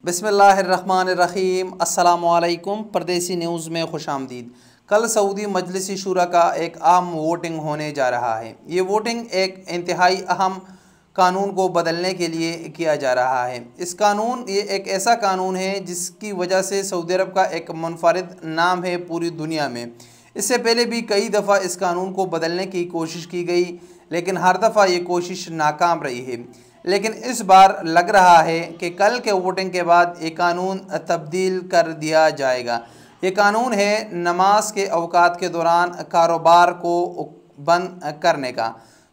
बिस्मिल्लाहिर्रहमानिर्रहीम। अस्सलामुअलैकुम। परदेसी न्यूज़ में खुशामदीद। कल सऊदी मजलिसी शूरा का एक अहम वोटिंग होने जा रहा है। ये वोटिंग एक इंतहाई अहम कानून को बदलने के लिए किया जा रहा है। ये एक ऐसा कानून है जिसकी वजह से सऊदी अरब का एक मुनफरिद नाम है पूरी दुनिया में। इससे पहले भी कई दफ़ा इस कानून को बदलने की कोशिश की गई, लेकिन हर दफ़ा ये कोशिश नाकाम रही है। लेकिन इस बार लग रहा है कि कल के वोटिंग के बाद ये कानून तब्दील कर दिया जाएगा। ये कानून है नमाज के अवकात के दौरान कारोबार को बंद करने का।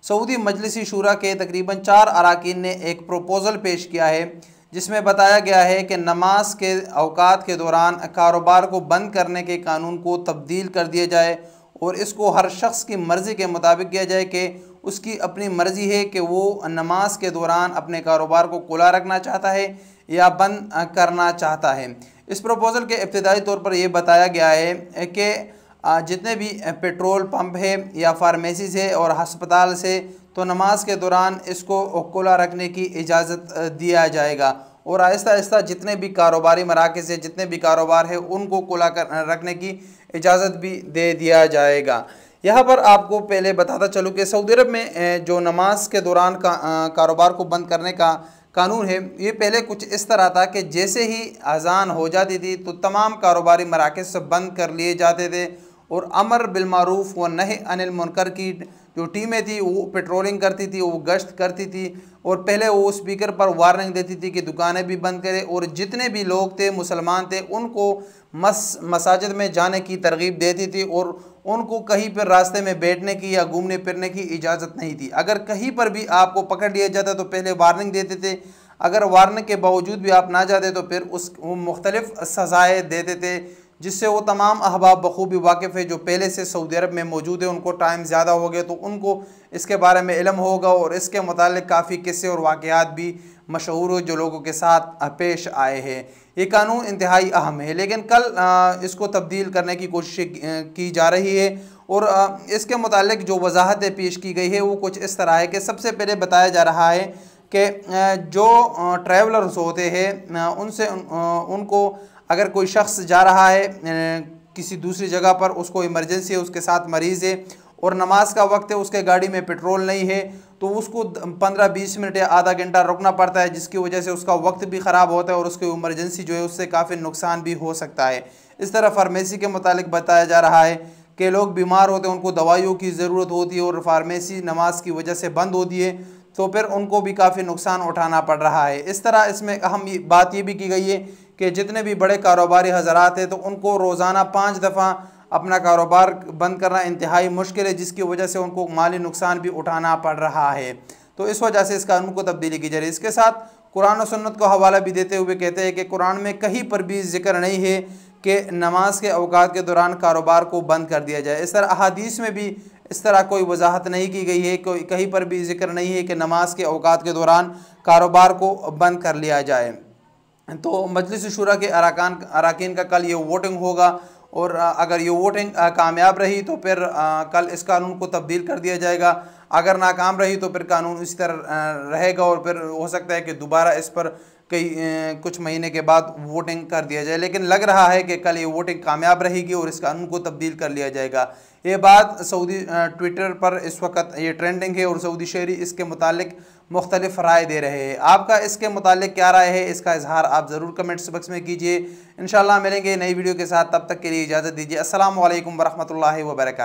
सऊदी मजलिसी शूरा के तकरीबन 4 अरकान ने एक प्रपोज़ल पेश किया है जिसमें बताया गया है कि नमाज के अवकात के दौरान कारोबार को बंद करने के कानून को तब्दील कर दिया जाए और इसको हर शख्स की मर्ज़ी के मुताबिक किया जाए कि उसकी अपनी मर्ज़ी है कि वो नमाज के दौरान अपने कारोबार को खुला रखना चाहता है या बंद करना चाहता है। इस प्रपोज़ल के इब्तिदाई तौर पर यह बताया गया है कि जितने भी पेट्रोल पंप है या फार्मेसी है और हस्पताल से तो नमाज के दौरान इसको खुला रखने की इजाज़त दिया जाएगा और आहिस्ता आहिस्ता जितने भी कारोबारी मराकज़ है, जितने भी कारोबार है, उनको खुला रखने की इजाज़त भी दे दिया जाएगा। यहाँ पर आपको पहले बताता चलूँ कि सऊदी अरब में जो नमाज के दौरान कारोबार को बंद करने का कानून है, ये पहले कुछ इस तरह था कि जैसे ही अजान हो जाती थी तो तमाम कारोबारी मराकज़ बंद कर लिए जाते थे और अमर बिलमारूफ़ व नही अनिल मुनकर की जो टीमें थी वो पेट्रोलिंग करती थी, वो गश्त करती थी और पहले वो स्पीकर पर वार्निंग देती थी कि दुकानें भी बंद करें और जितने भी लोग थे, मुसलमान थे, उनको मसाजिद में जाने की तरगीब देती थी और उनको कहीं पर रास्ते में बैठने की या घूमने फिरने की इजाज़त नहीं थी। अगर कहीं पर भी आपको पकड़ लिया जाता तो पहले वार्निंग देते थे, अगर वार्निंग के बावजूद भी आप ना जाते तो फिर वो मुख्तलिफ़ सज़ाएँ देते थे, जिससे वो तमाम अहबाब बखूबी वाकिफ़ है जो पहले से सऊदी अरब में मौजूद है। उनको टाइम ज़्यादा हो गया तो उनको इसके बारे में इल्म होगा और इसके मुतालिक काफ़ी किस्से और वाक़यात भी मशहूर हो जो लोगों के साथ पेश आए हैं। ये कानून इंतहाई अहम है, लेकिन कल इसको तब्दील करने की कोशिश की जा रही है और इसके मुतालिक जो वजाहतें पेश की गई है वो कुछ इस तरह है कि सबसे पहले बताया जा रहा है कि जो ट्रैवलर्स होते हैं उनको अगर कोई शख्स जा रहा है किसी दूसरी जगह पर, उसको इमरजेंसी है, उसके साथ मरीज़ है और नमाज का वक्त है, उसके गाड़ी में पेट्रोल नहीं है, तो उसको 15-20 मिनट या आधा घंटा रुकना पड़ता है, जिसकी वजह से उसका वक्त भी ख़राब होता है और उसकी इमरजेंसी जो है उससे काफ़ी नुकसान भी हो सकता है। इस तरह फार्मेसी के मुतालिक बताया जा रहा है कि लोग बीमार होते हैं, उनको दवाइयों की ज़रूरत होती है और फार्मेसी नमाज की वजह से बंद होती है तो फिर उनको भी काफ़ी नुकसान उठाना पड़ रहा है। इस तरह इसमें अहम बात ये भी की गई है कि जितने भी बड़े कारोबारी हज़रात हैं तो उनको रोज़ाना 5 दफ़ा अपना कारोबार बंद करना इंतहाई मुश्किल है, जिसकी वजह से उनको माली नुकसान भी उठाना पड़ रहा है। तो इस वजह से इस कानून को तब्दीली की जा रही है। इसके साथ कुरान और सुन्नत को हवाला भी देते हुए कहते हैं कि कुरान में कहीं पर भी जिक्र नहीं है कि नमाज के अवकात के दौरान कारोबार को बंद कर दिया जाए। इस तरह अहादीस में भी इस तरह कोई वजाहत नहीं की गई है, कोई कहीं पर भी जिक्र नहीं है कि नमाज के अवकात के दौरान कारोबार को बंद कर लिया जाए। तो मजलिस शूरा के अरकान का कल ये वोटिंग होगा और अगर ये वोटिंग कामयाब रही तो फिर कल इस कानून को तब्दील कर दिया जाएगा। अगर नाकाम रही तो फिर कानून इसी तरह रहेगा और फिर हो सकता है कि दोबारा इस पर कुछ महीने के बाद वोटिंग कर दिया जाए। लेकिन लग रहा है कि कल ये वोटिंग कामयाब रहेगी और इस कानून को तब्दील कर लिया जाएगा। ये बात सऊदी ट्विटर पर इस वक्त ये ट्रेंडिंग है और सऊदी शहरी इसके मुतालिक मुख्तलिफ राय दे रहे हैं। आपका इसके मुतालिक क्या राय है, इसका इजहार आप ज़रूर कमेंट्स बॉक्स में कीजिए। इंशाल्लाह मिलेंगे नई वीडियो के साथ, तब तक के लिए इजाज़त दीजिए। अस्सलामु अलैकुम वरहमतुल्लाहि वबरकातुहू।